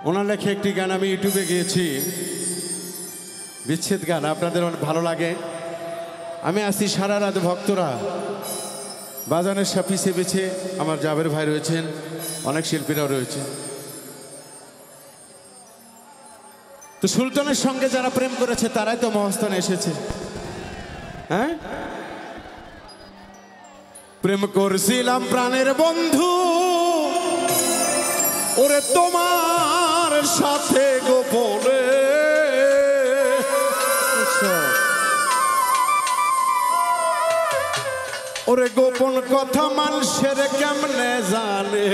ওনার লেখে একটি গান আমি ইউটিউবে গিয়েছি, বিচ্ছেদ গান। আপনাদের অনেক ভালো লাগে। আমি আসছি সারা রাত ভক্তরা বাজানের সাপিছে বেছে। আমার জাবের ভাই রয়েছেন, অনেক শিল্পীরাও রয়েছে। তো সুলতানের সঙ্গে যারা প্রেম করেছে তারাই তো মহাস্থানে এসেছে। হ্যাঁ, প্রেম করছিলাম প্রাণের বন্ধু, ওরে তোমার সাথে গোপনে, ওরে গোপন কথা মানুষের কেমনে জানে,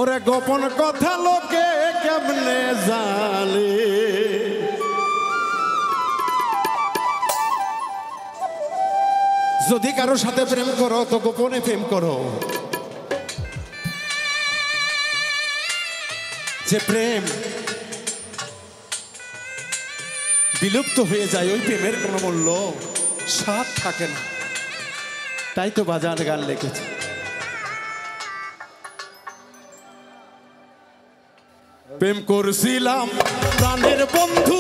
ওরে গোপন কথা লোকে কেমনে জানে। যদি কারো সাথে প্রেম করো তো গোপনে প্রেম করো। যে প্রেম বিলুপ্ত হয়ে যায় ওই প্রেমের কোনো মূল্য স্বাদ থাকে না। তাই তো বাজার গান লিখেছে। প্রেম করছিলাম প্রাণের বন্ধু,